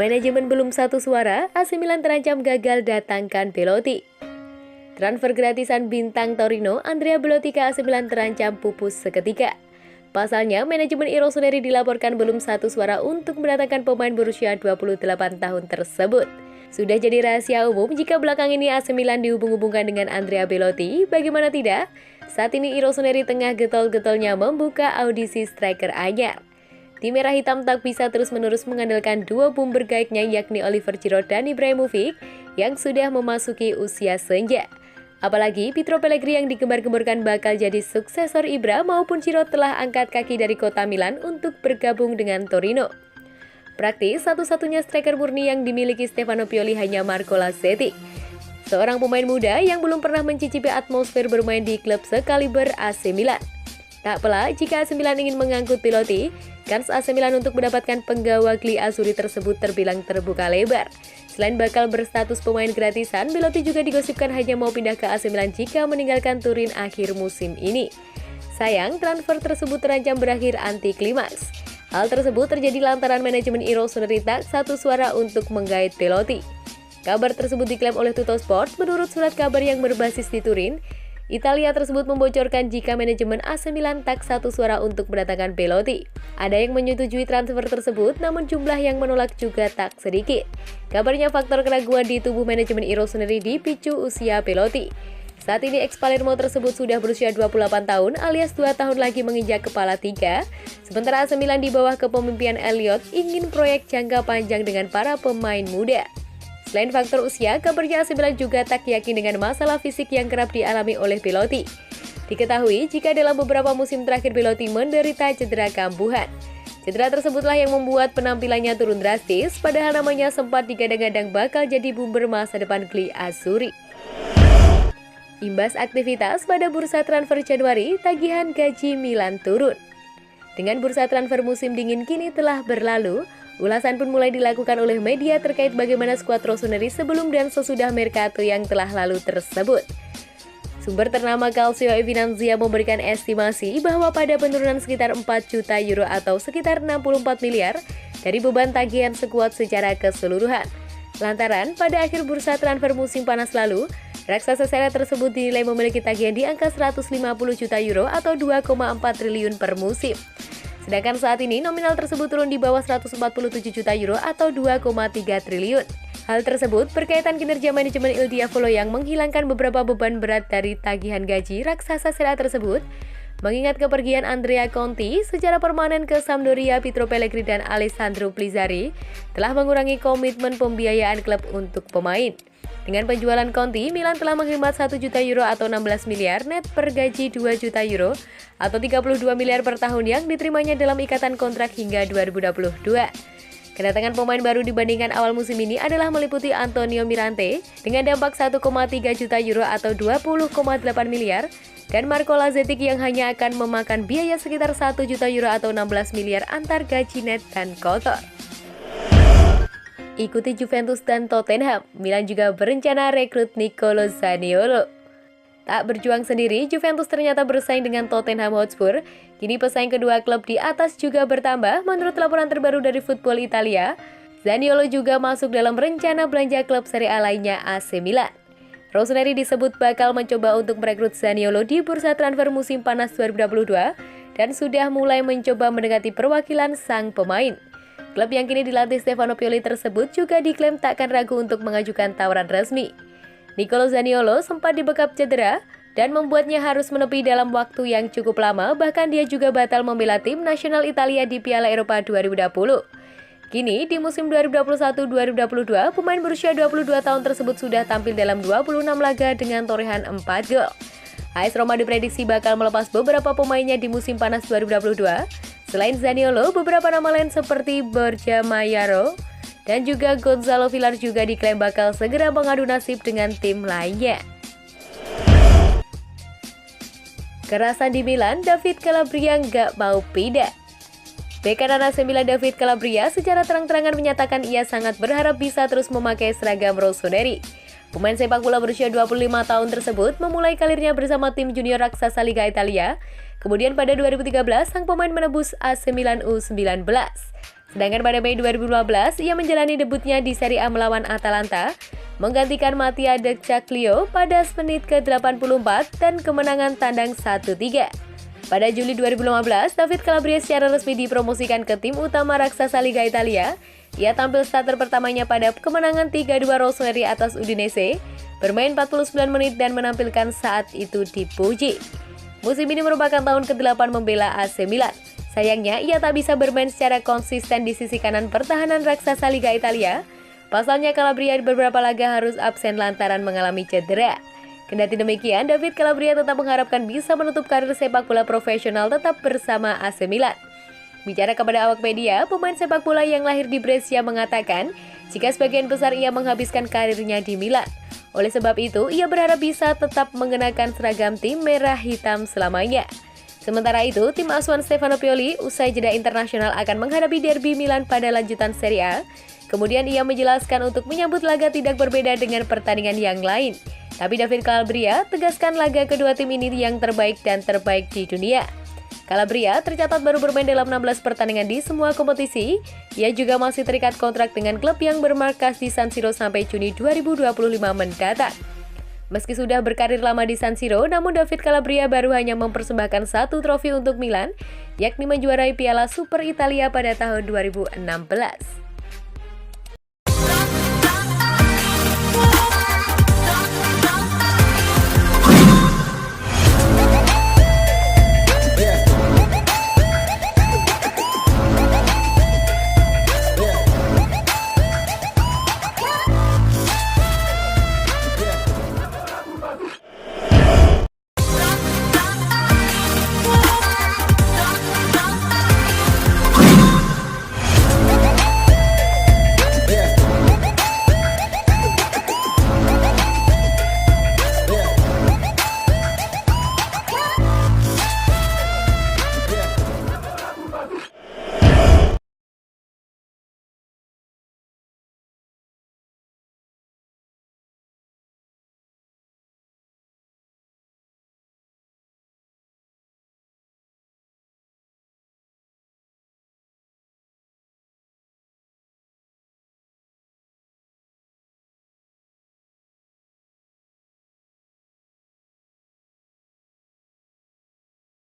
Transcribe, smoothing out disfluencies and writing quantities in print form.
Manajemen belum satu suara, AC Milan terancam gagal datangkan Belotti. Transfer gratisan bintang Torino, Andrea Belotti ke AC Milan terancam pupus seketika. Pasalnya, manajemen Rossoneri dilaporkan belum satu suara untuk mendatangkan pemain berusia 28 tahun tersebut. Sudah jadi rahasia umum jika belakang ini AC Milan dihubung-hubungkan dengan Andrea Belotti, bagaimana tidak? Saat ini Rossoneri tengah getol-getolnya membuka audisi striker anyar. Tim Merah Hitam tak bisa terus-menerus mengandalkan dua boomer guide-nya yakni Oliver Giroud dan Ibrahimovic yang sudah memasuki usia senja. Apalagi Pietro Pellegrini yang digembar-gemborkan bakal jadi suksesor Ibra maupun Giroud telah angkat kaki dari kota Milan untuk bergabung dengan Torino. Praktis satu-satunya striker murni yang dimiliki Stefano Pioli hanya Marco Lazetti, seorang pemain muda yang belum pernah mencicipi atmosfer bermain di klub sekaliber AC Milan. Tak pelak jika AC Milan ingin mengangkut Belotti, kans AC Milan untuk mendapatkan penggawa Gli Azzurri tersebut terbilang terbuka lebar. Selain bakal berstatus pemain gratisan, Belotti juga digosipkan hanya mau pindah ke AC Milan jika meninggalkan Turin akhir musim ini. Sayang, transfer tersebut terancam berakhir anti klimaks. Hal tersebut terjadi lantaran manajemen Rossoneri tak satu suara untuk menggait Belotti. Kabar tersebut diklaim oleh Tuttosport. Menurut surat kabar yang berbasis di Turin, Italia tersebut membocorkan jika manajemen AC Milan tak satu suara untuk mendatangkan Belotti. Ada yang menyetujui transfer tersebut, namun jumlah yang menolak juga tak sedikit. Kabarnya faktor keraguan di tubuh manajemen Rossoneri dipicu usia Belotti. Saat ini ex Palermo tersebut sudah berusia 28 tahun alias 2 tahun lagi menginjak kepala 3. Sementara AC Milan di bawah kepemimpinan Elliott ingin proyek jangka panjang dengan para pemain muda. Selain faktor usia, kabarnya AC Milan juga tak yakin dengan masalah fisik yang kerap dialami oleh Belotti. Diketahui jika dalam beberapa musim terakhir Belotti menderita cedera kambuhan. Cedera tersebutlah yang membuat penampilannya turun drastis, padahal namanya sempat digadang-gadang bakal jadi boomer masa depan Gli Azzurri. Imbas aktivitas pada bursa transfer Januari, tagihan gaji Milan turun. Dengan bursa transfer musim dingin kini telah berlalu, ulasan pun mulai dilakukan oleh media terkait bagaimana skuad Rossoneri sebelum dan sesudah Mercato yang telah lalu tersebut. Sumber ternama Calcio e Finanzia memberikan estimasi bahwa pada penurunan sekitar 4 juta euro atau sekitar 64 miliar dari beban tagihan skuad secara keseluruhan. Lantaran pada akhir bursa transfer musim panas lalu, raksasa seri tersebut dinilai memiliki tagihan di angka 150 juta euro atau 2,4 triliun per musim. Sedangkan saat ini nominal tersebut turun di bawah 147 juta euro atau 2,3 triliun. Hal tersebut berkaitan kinerja manajemen Il Diavolo yang menghilangkan beberapa beban berat dari tagihan gaji raksasa Serie A tersebut. Mengingat kepergian Andrea Conti secara permanen ke Sampdoria, Pietro Pellegrini dan Alessandro Pizzarri telah mengurangi komitmen pembiayaan klub untuk pemain. Dengan penjualan Conti, Milan telah menghemat 1 juta euro atau 16 miliar net per gaji 2 juta euro atau 32 miliar per tahun yang diterimanya dalam ikatan kontrak hingga 2022. Kedatangan pemain baru dibandingkan awal musim ini adalah meliputi Antonio Mirante dengan dampak 1,3 juta euro atau 20,8 miliar dan Marco Lazetti yang hanya akan memakan biaya sekitar 1 juta euro atau 16 miliar antar gaji net dan kotor. Ikuti Juventus dan Tottenham, Milan juga berencana rekrut Nicolo Zaniolo. Tak berjuang sendiri, Juventus ternyata bersaing dengan Tottenham Hotspur. Kini pesaing kedua klub di atas juga bertambah. Menurut laporan terbaru dari Football Italia, Zaniolo juga masuk dalam rencana belanja klub Serie A lainnya AC Milan. Rossoneri disebut bakal mencoba untuk merekrut Zaniolo di bursa transfer musim panas 2022 dan sudah mulai mencoba mendekati perwakilan sang pemain. Klub yang kini dilatih Stefano Pioli tersebut juga diklaim tak akan ragu untuk mengajukan tawaran resmi. Nicolo Zaniolo sempat dibekap cedera dan membuatnya harus menepi dalam waktu yang cukup lama, bahkan dia juga batal membela tim nasional Italia di Piala Eropa 2020. Kini di musim 2021-2022, pemain berusia 22 tahun tersebut sudah tampil dalam 26 laga dengan torehan 4 gol. AS Roma diprediksi bakal melepas beberapa pemainnya di musim panas 2022. Selain Zaniolo, beberapa nama lain seperti Borja Mayoral dan juga Gonzalo Villar juga diklaim bakal segera mengadu nasib dengan tim lainnya. Kerasan di Milan, David Calabria nggak mau pindah. Bek kanan AC Milan David Calabria secara terang-terangan menyatakan ia sangat berharap bisa terus memakai seragam Rossoneri. Pemain sepak bola berusia 25 tahun tersebut memulai karirnya bersama tim junior raksasa Liga Italia. Kemudian pada 2013, sang pemain menebus AC Milan U19. Sedangkan pada Mei 2015, ia menjalani debutnya di Serie A melawan Atalanta, menggantikan Mattia De Sciglio pada menit ke-84 dan kemenangan tandang 1-3. Pada Juli 2015, David Calabria secara resmi dipromosikan ke tim utama raksasa Liga Italia. Ia tampil starter pertamanya pada kemenangan 3-2 Rossoneri atas Udinese, bermain 49 menit dan menampilkan saat itu dipuji. Musim ini merupakan tahun ke-8 membela AC Milan. Sayangnya, ia tak bisa bermain secara konsisten di sisi kanan pertahanan raksasa Liga Italia. Pasalnya, Calabria di beberapa laga harus absen lantaran mengalami cedera. Kendati demikian, David Calabria tetap mengharapkan bisa menutup karir sepak bola profesional tetap bersama AC Milan. Bicara kepada awak media, pemain sepak bola yang lahir di Brescia mengatakan jika sebagian besar ia menghabiskan karirnya di Milan. Oleh sebab itu, ia berharap bisa tetap mengenakan seragam tim merah hitam selamanya. Sementara itu, tim asuhan Stefano Pioli usai jeda internasional akan menghadapi derby Milan pada lanjutan Serie A. Kemudian ia menjelaskan untuk menyambut laga tidak berbeda dengan pertandingan yang lain. Tapi David Calabria tegaskan laga kedua tim ini yang terbaik dan terbaik di dunia. Calabria tercatat baru bermain dalam 16 pertandingan di semua kompetisi. Ia juga masih terikat kontrak dengan klub yang bermarkas di San Siro sampai Juni 2025 mendatang. Meski sudah berkarir lama di San Siro, namun David Calabria baru hanya mempersembahkan satu trofi untuk Milan, yakni menjuarai Piala Super Italia pada tahun 2016.